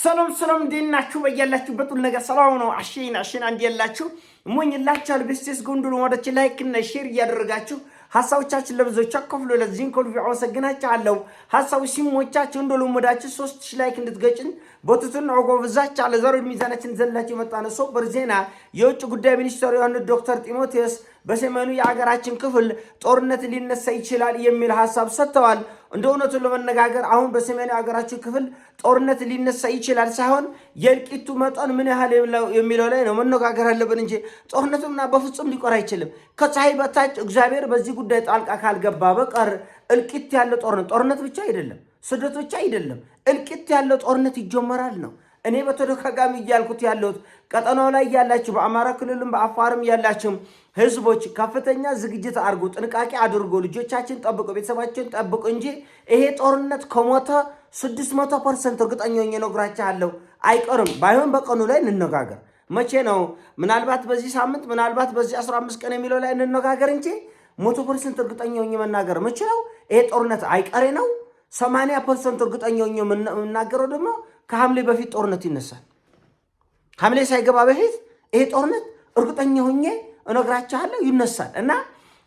ሰላም እንዴናችሁ? በያላችሁበት ሁሉ ነገር ሰላም ነው። አሽን አንድ ያላችሁ ሞኝላችኋል። በስቴስ ጎንዶሎ ወደች ላይክ እና ሼር እያደረጋችሁ ሐሳቦቻችን ለብዙዎች አከፍሉ። ለዚህን ኮልቪ አመሰግናችኋለሁ። ሐሳቡ ሲሞቻችሁ እንደሉ ሙዳችሁ 3000 ላይክ እንድትገጭን በትቱን አጎብዛች አለ። ዛሬ ሚዛናችን ዘላችሁ የመጣነ ሶበር ዜና የውጭ ጉዳይ ሚኒስትሩ የሆኑት ዶክተር ጢሞቴዎስ በሰሜኑ የሀገራችን ክፍል ጦርነት ሊነሳ ይችላል የሚል ሐሳብ ሰጥተዋል። እንደ እውነቱ ለመነጋገር አሁን በሰሜኑ የሀገራችን ክፍል ጦርነት ሊነሳ ይችላል ሳይሆን የእልቂቱ መጠን ምን ያህል የሚለው ላይ ነው መነጋገር አለብን እንጂ ጦርነቱና በፍጹም ሊቆር አይችልም። ከፀሐይ በታች እግዚአብሔር በዚህ ጉዳይ ጣልቃ ካልገባ በቀር እልቂት ያለው ጦርነት ብቻ አይደለም፣ ስደት ብቻ አይደለም፣ እልቂት ያለው ጦርነት ይጀመራል ነው። እኔ በተደጋጋሚ እያልኩት ያለሁት ቀጠናው ላይ ያላችሁ በአማራ ክልልም በአፋርም ያላችሁ ህዝቦች ከፍተኛ ዝግጅት አድርጉ፣ ጥንቃቄ አድርጉ፣ ልጆቻችን ጠብቁ፣ ቤተሰባችን ጠብቁ እንጂ ይሄ ጦርነት ከሞተ 600% እርግጠኛ ሆኜ እነግራችኋለሁ አይቀርም። ባይሆን በቀኑ ላይ እንነጋገር። መቼ ነው? ምናልባት በዚህ ሳምንት፣ ምናልባት በዚህ 15 ቀን የሚለው ላይ እንነጋገር እንጂ 100% እርግጠኛ ሆኜ መናገር የምችለው ይሄ ጦርነት አይቀሬ ነው። 80% እርግጠኛ ሆኜ የምናገረው ደግሞ ከሐምሌ በፊት ጦርነት ይነሳል። ሐምሌ ሳይገባ በፊት ይሄ ጦርነት እርግጠኛ ሆኜ እነግራችኋለሁ ይነሳል። እና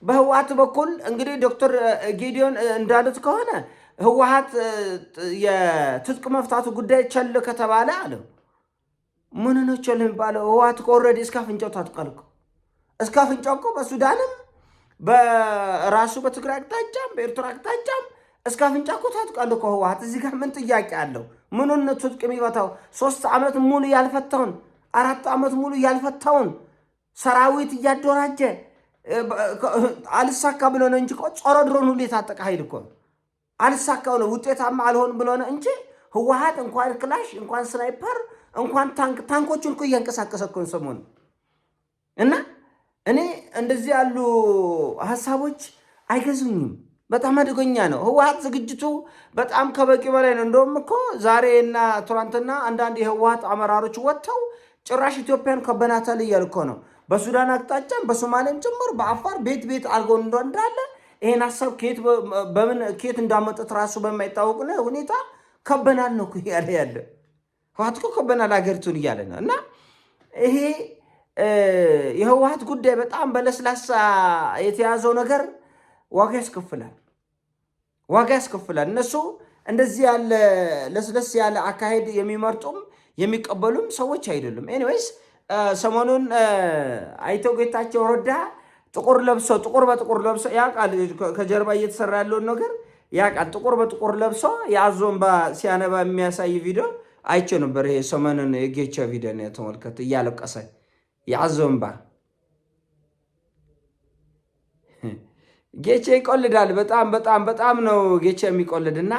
በህወሓት በኩል እንግዲህ ዶክተር ጌዲዮን እንዳሉት ከሆነ ህወሓት የትጥቅ መፍታቱ ጉዳይ ቸል ከተባለ አለ ምን ነው ቸል የሚባለው? ህወሓት ኦልሬዲ እስከ አፍንጫው ታጥቋል እኮ እስከ አፍንጫው እኮ በሱዳንም በራሱ በትግራይ አቅጣጫም በኤርትራ አቅጣጫም እስከ አፍንጫ እኮ ታጥቋል እኮ ህወሓት። እዚህ ጋር ምን ጥያቄ አለው? ምኑን ነው ትጥቅ የሚፈታው? 3 ዓመት ሙሉ ያልፈታውን 4 ዓመት ሙሉ ያልፈታውን ሰራዊት እያደራጀ አልሳካ ብሎ ነው እንጂ ጾረ ድሮን ሁሉ የታጠቀ ኃይል እኮ አልሳካው ነው ውጤታማ አልሆን ብሎ ነው እንጂ ህወሓት እንኳን ክላሽ እንኳን ስናይፐር እንኳን ታንኮቹን እኮ እያንቀሳቀሰ እኮ ሰሞኑን። እና እኔ እንደዚህ ያሉ ሐሳቦች አይገዙኝም። በጣም አደገኛ ነው። ህወሓት ዝግጅቱ በጣም ከበቂ በላይ ነው። እንደውም እኮ ዛሬና ትናንትና አንዳንድ የህወሓት አመራሮች ወጥተው ጭራሽ ኢትዮጵያን ከበናታል እያሉ እኮ ነው። በሱዳን አቅጣጫም በሶማሌም ጭምር በአፋር ቤት አድርገው እንዳለ ይሄን ሐሳብ ከየት እንዳመጡት ራሱ በማይታወቅ ሁኔታ ከበናል ነው ያለ ህወሓት እኮ ከበናል ሀገሪቱን እያለ ነው። እና ይሄ የህወሓት ጉዳይ በጣም በለስላሳ የተያዘው ነገር ዋጋ ያስከፍላል። እነሱ እንደዚህ ያለ ለስለስ ያለ አካሄድ የሚመርጡም የሚቀበሉም ሰዎች አይደሉም። ኤኒዌይስ ሰሞኑን አይተው ጌታቸው ረዳ ጥቁር በጥቁር ለብሶ ያውቃል፣ ከጀርባ እየተሰራ ያለውን ነገር ያውቃል። ጥቁር በጥቁር ለብሶ የአዞ እንባ ሲያነባ የሚያሳይ ቪዲዮ አይቼው ነበር። ይሄ ሰሞኑን የጌቻ ቪዲዮ ነው የተመልከቱ፣ እያለቀሰ የአዞ እንባ። ጌቼ ይቆልዳል። በጣም ነው ጌቼ የሚቆልድና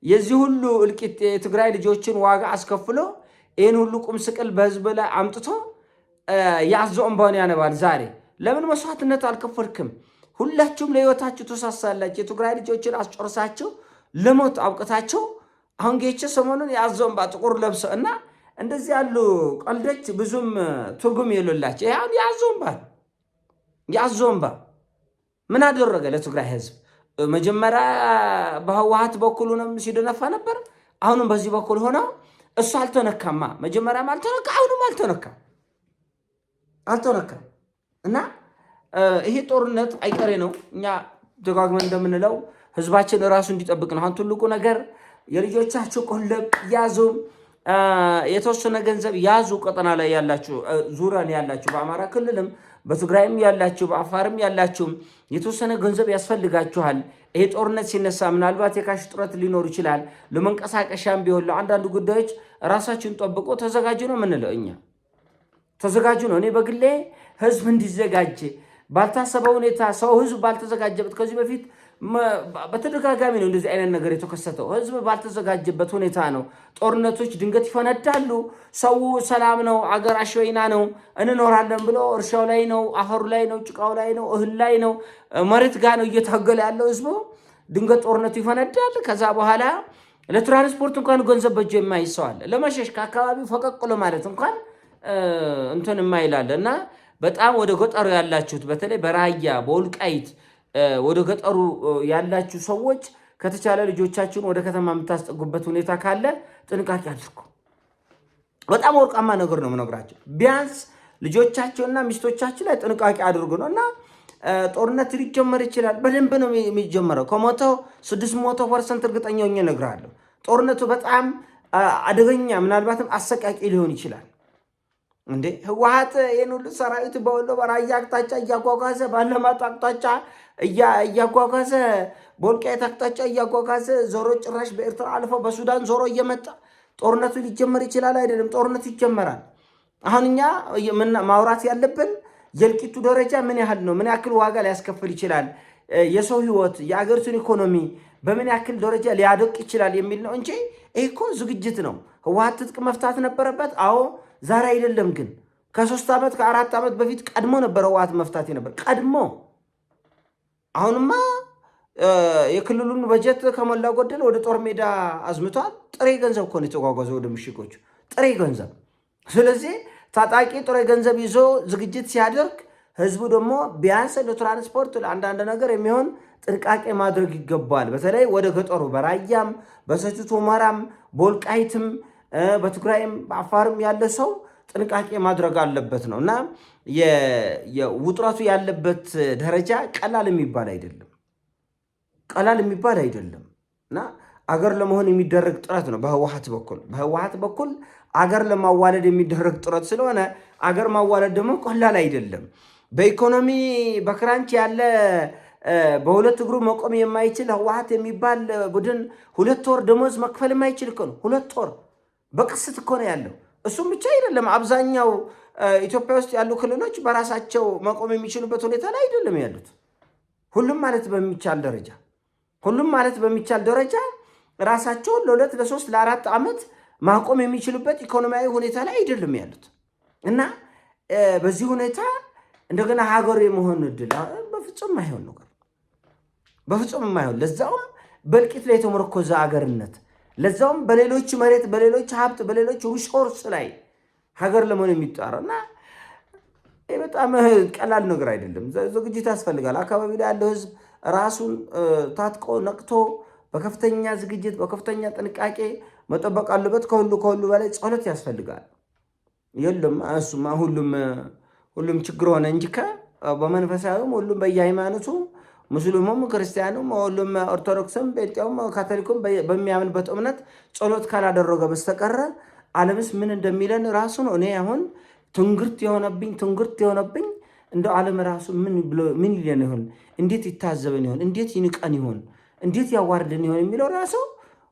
የዚህ ሁሉ እልቂት የትግራይ ልጆችን ዋጋ አስከፍሎ ይህን ሁሉ ቁም ስቅል በህዝብ ላይ አምጥቶ የአዞ እንባውን ያነባል። ዛሬ ለምን መስዋዕትነት አልከፈልክም? ሁላችሁም ለህይወታችሁ ተሳሳላችሁ። የትግራይ ልጆችን አስጨርሳችሁ ለሞት አብቅታችሁ አሁን ጌቼ ሰሞኑን የአዞ እንባ ጥቁር ለብሶ እና እንደዚህ ያሉ ቀልዶች ብዙም ትርጉም የሌላቸው የአዞ እንባ ምን አደረገ ለትግራይ ህዝብ? መጀመሪያ በህወሓት በኩል ሆነም ሲደነፋ ነበር። አሁንም በዚህ በኩል ሆነው እሱ አልተነካማ። መጀመሪያም አልተነካ፣ አሁንም አልተነካም። እና ይሄ ጦርነት አይቀሬ ነው። እኛ ደጋግመን እንደምንለው ህዝባችን ራሱ እንዲጠብቅ ነው። አሁን ትልቁ ነገር የልጆቻችሁ ቆለብ ያዙ፣ የተወሰነ ገንዘብ ያዙ። ቀጠና ላይ ያላችሁ፣ ዙሪያን ያላችሁ፣ በአማራ ክልልም በትግራይም ያላችሁ በአፋርም ያላችሁ የተወሰነ ገንዘብ ያስፈልጋችኋል። ይሄ ጦርነት ሲነሳ ምናልባት የካሽ ጥረት ሊኖር ይችላል። ለመንቀሳቀሻም ቢሆን ለአንዳንድ ጉዳዮች ራሳችሁን ጠብቆ ተዘጋጁ ነው የምንለው። እኛ ተዘጋጁ ነው። እኔ በግሌ ህዝብ እንዲዘጋጅ ባልታሰበ ሁኔታ ህዝብ ባልተዘጋጀበት፣ ከዚህ በፊት በተደጋጋሚ ነው እንደዚህ አይነት ነገር የተከሰተው። ህዝብ ባልተዘጋጀበት ሁኔታ ነው ጦርነቶች ድንገት ይፈነዳሉ። ሰው ሰላም ነው፣ አገር አሸወይና ነው፣ እንኖራለን ብሎ እርሻው ላይ ነው፣ አፈሩ ላይ ነው፣ ጭቃው ላይ ነው፣ እህል ላይ ነው፣ መሬት ጋር ነው እየታገለ ያለው ህዝቡ። ድንገት ጦርነቱ ይፈነዳል። ከዛ በኋላ ለትራንስፖርት እንኳን ገንዘብ በእጁ የማይሰዋል፣ ለመሸሽ ከአካባቢው ፈቀቅ ማለት እንኳን እንትን የማይላል። እና በጣም ወደ ገጠሩ ያላችሁት በተለይ በራያ በወልቃይት ወደ ገጠሩ ያላችሁ ሰዎች ከተቻለ ልጆቻችሁን ወደ ከተማ የምታስጠጉበት ሁኔታ ካለ ጥንቃቄ አድርጉ። በጣም ወርቃማ ነገር ነው የምነግራቸው። ቢያንስ ልጆቻቸውና ሚስቶቻቸው ላይ ጥንቃቄ አድርጉ ነውና ጦርነት ሊጀመር ይችላል። በደንብ ነው የሚጀመረው። ከሞቶ 600% እርግጠኛ ሆኜ እነግርሃለሁ። ጦርነቱ በጣም አደገኛ ምናልባትም አሰቃቂ ሊሆን ይችላል። እንዴ ህወሓት ይህን ሁሉ ሰራዊት በወሎ በራያ አቅጣጫ እያጓጓዘ ባለማጣ አቅጣጫ እያጓጓዘ በወልቃይት አቅጣጫ እያጓጓዘ ዞሮ ጭራሽ በኤርትራ አልፎ በሱዳን ዞሮ እየመጣ ጦርነቱ ሊጀመር ይችላል። አይደለም ጦርነቱ ይጀመራል። አሁን እኛ ማውራት ያለብን የእልቂቱ ደረጃ ምን ያህል ነው፣ ምን ያክል ዋጋ ሊያስከፍል ይችላል፣ የሰው ህይወት የአገሪቱን ኢኮኖሚ በምን ያክል ደረጃ ሊያደቅ ይችላል የሚል ነው እንጂ ይህ እኮ ዝግጅት ነው። ህወሓት ትጥቅ መፍታት ነበረበት። አዎ ዛሬ አይደለም ግን ከ3 ዓመት ከ4 ዓመት በፊት ቀድሞ ነበረ ህወሓት መፍታት ነበር ቀድሞ። አሁንማ የክልሉን በጀት ከሞላ ጎደል ወደ ጦር ሜዳ አዝምቷል። ጥሬ ገንዘብ እኮ ነው የተጓጓዘ ወደ ምሽጎቹ፣ ጥሬ ገንዘብ። ስለዚህ ታጣቂ ጥሬ ገንዘብ ይዞ ዝግጅት ሲያደርግ ህዝቡ ደግሞ ቢያንስ ለትራንስፖርት ለአንዳንድ ነገር የሚሆን ጥንቃቄ ማድረግ ይገባል። በተለይ ወደ ገጠሩ በራያም በሰቲት ሁመራም በወልቃይትም በትግራይም በአፋርም ያለ ሰው ጥንቃቄ ማድረግ አለበት ነው እና የውጥረቱ ያለበት ደረጃ ቀላል የሚባል አይደለም፣ ቀላል የሚባል አይደለም እና አገር ለመሆን የሚደረግ ጥረት ነው በህወሓት በኩል አገር ለማዋለድ የሚደረግ ጥረት ስለሆነ አገር ማዋለድ ደግሞ ቀላል አይደለም። በኢኮኖሚ በክራንች ያለ በሁለት እግሩ መቆም የማይችል ህወሓት የሚባል ቡድን 2 ወር ደሞዝ መክፈል የማይችል እኮ ነው። 2 ወር በቅስት እኮ ነው ያለው። እሱም ብቻ አይደለም፣ አብዛኛው ኢትዮጵያ ውስጥ ያሉ ክልሎች በራሳቸው መቆም የሚችሉበት ሁኔታ ላይ አይደለም ያሉት። ሁሉም ማለት በሚቻል ደረጃ ራሳቸውን ለ2 ለ3 ለ4 ዓመት ማቆም የሚችሉበት ኢኮኖሚያዊ ሁኔታ ላይ አይደለም ያሉት እና በዚህ ሁኔታ እንደገና ሀገር የመሆን እድል በፍጹም የማይሆን ነገር፣ በፍጹም የማይሆን ለዛውም በእልቂት ላይ የተመረኮዘ አገርነት፣ ለዛውም በሌሎች መሬት በሌሎች ሀብት በሌሎች ሪሶርስ ላይ ሀገር ለመሆን የሚጣራ እና በጣም ቀላል ነገር አይደለም። ዝግጅት ያስፈልጋል። አካባቢ ላይ ያለው ህዝብ ራሱን ታጥቆ ነቅቶ በከፍተኛ ዝግጅት በከፍተኛ ጥንቃቄ መጠበቅ አለበት። ከሁሉ በላይ ጸሎት ያስፈልጋል። የለም እሱማ ሁሉም ችግር ሆነ እንጂ በመንፈሳዊም ሁሉም በየሃይማኖቱ ሙስሊሙም ክርስቲያኑም ሁሉም ኦርቶዶክስም ጴንጤውም ካቶሊኩም በሚያምንበት እምነት ጸሎት ካላደረገ በስተቀረ ዓለምስ ምን እንደሚለን ራሱ ነው። እኔ አሁን ትንግርት የሆነብኝ እንደው ዓለም ራሱ ምን ይለን ይሆን? እንዴት ይታዘበን ይሆን? እንዴት ይንቀን ይሆን? እንዴት ያዋርደን ይሆን የሚለው ራሱ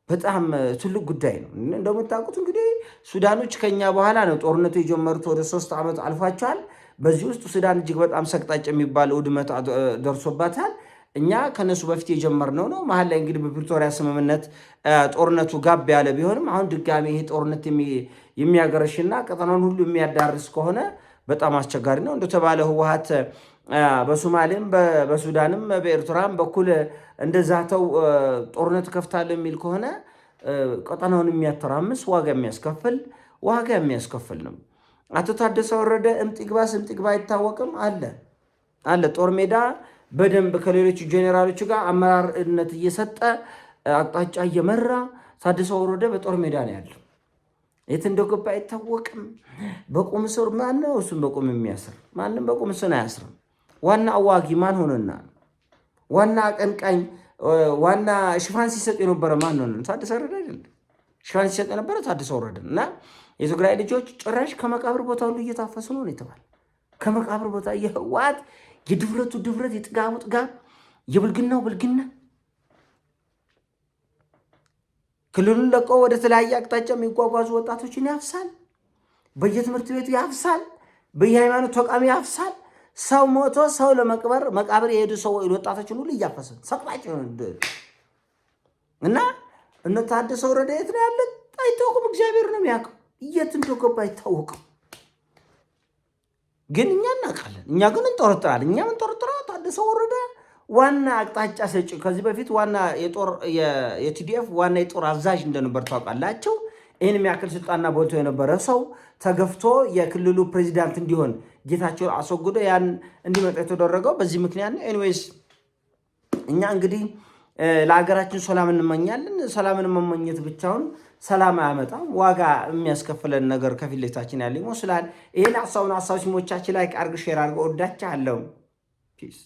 በጣም ትልቅ ጉዳይ ነው። እንደምታውቁት እንግዲህ ሱዳኖች ከኛ በኋላ ነው ጦርነቱ የጀመሩት። ወደ 3 ዓመት አልፏቸዋል። በዚህ ውስጥ ሱዳን እጅግ በጣም ሰቅጣጭ የሚባል ውድመት ደርሶባታል። እኛ ከነሱ በፊት የጀመርነው ነው። መሀል ላይ እንግዲህ በፕሪቶሪያ ስምምነት ጦርነቱ ጋብ ያለ ቢሆንም አሁን ድጋሚ ይሄ ጦርነት የሚያገረሽና ቀጠናውን ሁሉ የሚያዳርስ ከሆነ በጣም አስቸጋሪ ነው። እንደተባለ ህወሓት በሶማሌም በሱዳንም በኤርትራም በኩል እንደዛተው ጦርነት ከፍታለሁ የሚል ከሆነ ቀጠናውን የሚያተራምስ ዋጋ የሚያስከፍል ነው። አቶ ታደሰ ወረደ እምጥ ይግባ አይታወቅም አለ ጦር ሜዳ በደንብ ከሌሎች ጄኔራሎች ጋር አመራርነት እየሰጠ አቅጣጫ እየመራ ታደሰ ወረደ በጦር ሜዳ ነው ያለው። የት እንደገባ አይታወቅም። በቁም እስር ማነው? እሱም በቁም የሚያስር ማንም በቁም እስር አያስርም። ዋና አዋጊ ማን ሆነና? ዋና አቀንቃኝ ዋና ሽፋን ሲሰጥ የነበረ ማን ሆነ? ታደሰ ወረደ አይደል? ሽፋን ሲሰጥ የነበረ ታደሰ ወረደ እና የትግራይ ልጆች ጭራሽ ከመቃብር ቦታ ሁሉ እየታፈሱ ነው የተባለ። ከመቃብር ቦታ የህወሓት የድፍረቱ ድፍረት፣ የጥጋቡ ጥጋብ፣ የብልግናው ብልግና ክልሉን ለቆ ወደ ተለያየ አቅጣጫ የሚጓጓዙ ወጣቶችን ያፍሳል። በየትምህርት ቤቱ ያፍሳል። በየሃይማኖት ተቋሚ ያፍሳል። ሰው ሞቶ ሰው ለመቅበር መቃብር የሄዱ ሰው ወጣቶችን ሁሉ እያፈሰ ሰቅጣጭ እና እነ ታደሰ ወረደ የት ነው ያለ አይታወቅም። እግዚአብሔር ነው የሚያውቀው። የት እንደገባ አይታወቅም። ግን እኛ እናውቃለን። እኛ ግን እንጠረጥራለን። እኛ እንጠረጥራለን። ታደሰ ወረደ ዋና አቅጣጫ ሰጪ ከዚህ በፊት ዋና የቲዲኤፍ ዋና የጦር አዛዥ እንደነበር ታውቃላችሁ። ይህን የሚያክል ስልጣንና ቦልቶ የነበረ ሰው ተገፍቶ የክልሉ ፕሬዚዳንት እንዲሆን ጌታቸውን አስወግዶ ያን እንዲመጣ የተደረገው በዚህ ምክንያት ነው። ኤኒዌይስ እኛ እንግዲህ ለሀገራችን ሰላም እንመኛለን። ሰላምን መመኘት ብቻውን ሰላም አያመጣም። ዋጋ የሚያስከፍለን ነገር ከፊት ለፊታችን ያለ ይመስላል። ይሄን ሀሳብ ሲሞቻችን ላይ አርግ ሼር አርገው ወዳቻለሁ። ፒስ